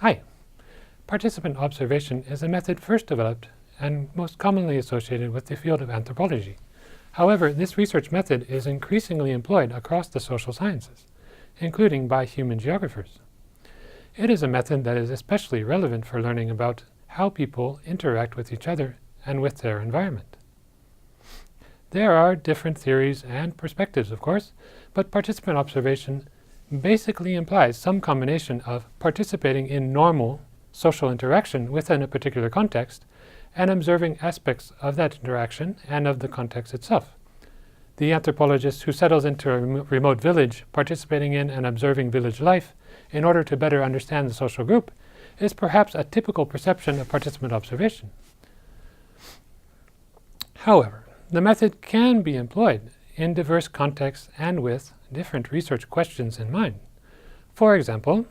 Hi. Participant observation is a method first developed and most commonly associated with the field of anthropology. However, this research method is increasingly employed across the social sciences, including by human geographers. It is a method that is especially relevant for learning about how people interact with each other and with their environment. There are different theories and perspectives, of course, but participant observation basically implies some combination of participating in normal social interaction within a particular context and observing aspects of that interaction and of the context itself. The anthropologist who settles into a remote village, participating in and observing village life in order to better understand the social group, is perhaps a typical perception of participant observation. However, the method can be employed in diverse contexts and with different research questions in mind. For example,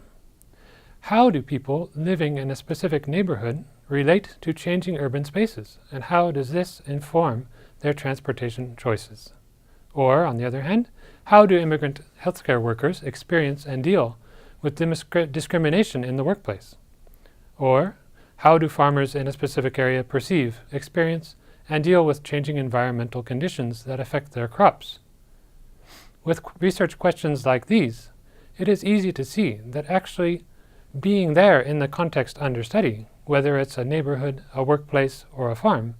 how do people living in a specific neighborhood relate to changing urban spaces, and how does this inform their transportation choices? Or, on the other hand, how do immigrant healthcare workers experience and deal with discrimination in the workplace? Or, how do farmers in a specific area perceive, experience, and deal with changing environmental conditions that affect their crops? With research questions like these, it is easy to see that actually being there in the context under study, whether it's a neighborhood, a workplace, or a farm,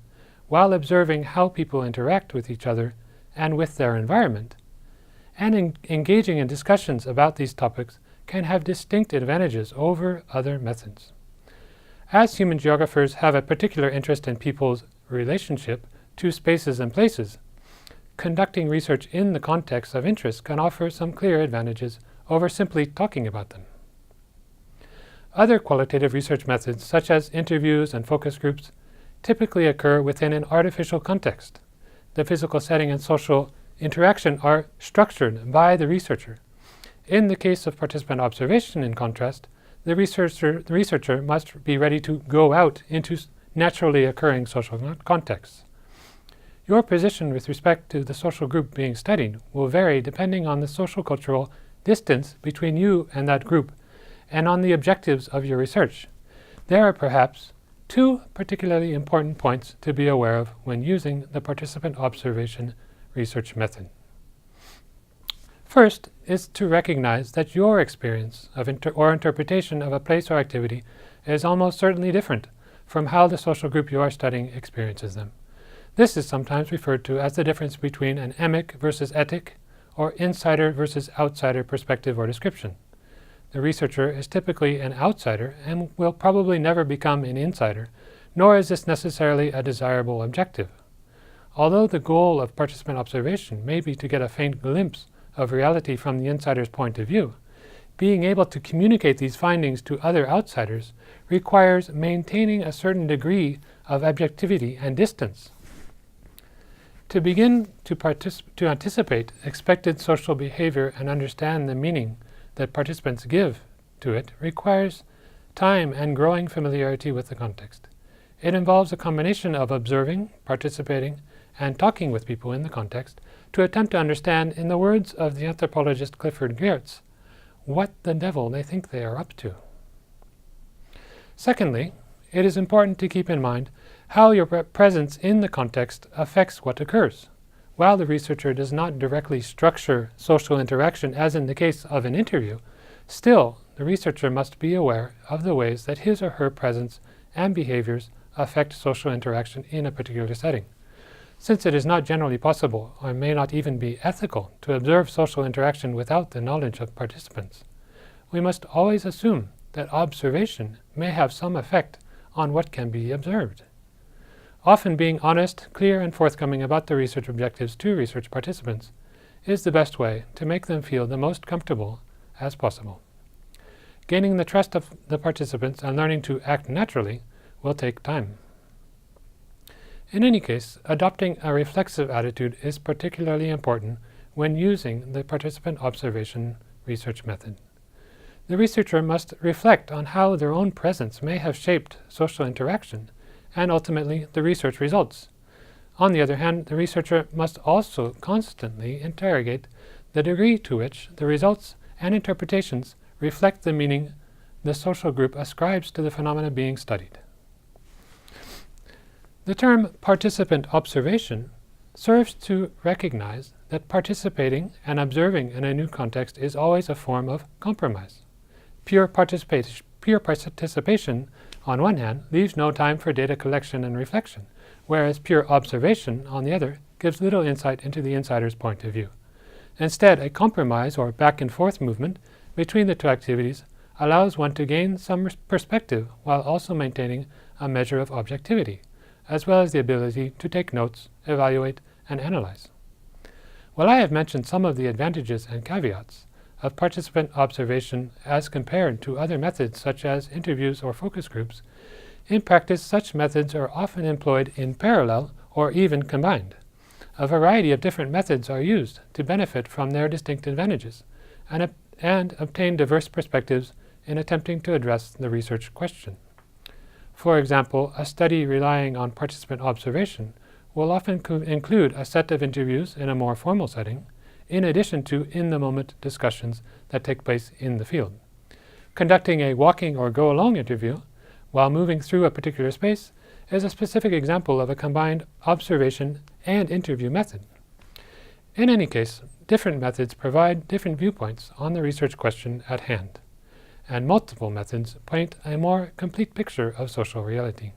while observing how people interact with each other and with their environment, and engaging in discussions about these topics can have distinct advantages over other methods. As human geographers have a particular interest in people's relationship to spaces and places, conducting research in the context of interest can offer some clear advantages over simply talking about them. Other qualitative research methods, such as interviews and focus groups, typically occur within an artificial context. The physical setting and social interaction are structured by the researcher. In the case of participant observation, in contrast, the researcher must be ready to go out into naturally occurring social contexts. Your position with respect to the social group being studied will vary depending on the social-cultural distance between you and that group, and on the objectives of your research. There are perhaps two particularly important points to be aware of when using the participant observation research method. First is to recognize that your experience of or interpretation of a place or activity is almost certainly different from how the social group you are studying experiences them. This is sometimes referred to as the difference between an emic versus etic, or insider versus outsider perspective or description. The researcher is typically an outsider and will probably never become an insider, nor is this necessarily a desirable objective. Although the goal of participant observation may be to get a faint glimpse of reality from the insider's point of view, being able to communicate these findings to other outsiders requires maintaining a certain degree of objectivity and distance. To begin to anticipate expected social behavior and understand the meaning that participants give to it requires time and growing familiarity with the context. It involves a combination of observing, participating, and talking with people in the context to attempt to understand, in the words of the anthropologist Clifford Geertz, what the devil they think they are up to. Secondly, it is important to keep in mind how your presence in the context affects what occurs. While the researcher does not directly structure social interaction as in the case of an interview, still the researcher must be aware of the ways that his or her presence and behaviors affect social interaction in a particular setting. Since it is not generally possible, or may not even be ethical, to observe social interaction without the knowledge of participants, we must always assume that observation may have some effect on what can be observed. Often being honest, clear, and forthcoming about the research objectives to research participants is the best way to make them feel the most comfortable as possible. Gaining the trust of the participants and learning to act naturally will take time. In any case, adopting a reflexive attitude is particularly important when using the participant observation research method. The researcher must reflect on how their own presence may have shaped social interaction and ultimately the research results. On the other hand, the researcher must also constantly interrogate the degree to which the results and interpretations reflect the meaning the social group ascribes to the phenomena being studied. The term participant observation serves to recognize that participating and observing in a new context is always a form of compromise. Pure participation, on one hand, leaves no time for data collection and reflection, whereas pure observation, on the other, gives little insight into the insider's point of view. Instead, a compromise or back-and-forth movement between the two activities allows one to gain some perspective while also maintaining a measure of objectivity, as well as the ability to take notes, evaluate, and analyze. While I have mentioned some of the advantages and caveats of participant observation as compared to other methods such as interviews or focus groups, in practice such methods are often employed in parallel or even combined. A variety of different methods are used to benefit from their distinct advantages and obtain diverse perspectives in attempting to address the research question. For example, a study relying on participant observation will often include a set of interviews in a more formal setting, in addition to in-the-moment discussions that take place in the field. Conducting a walking or go-along interview while moving through a particular space is a specific example of a combined observation and interview method. In any case, different methods provide different viewpoints on the research question at hand, and multiple methods paint a more complete picture of social reality.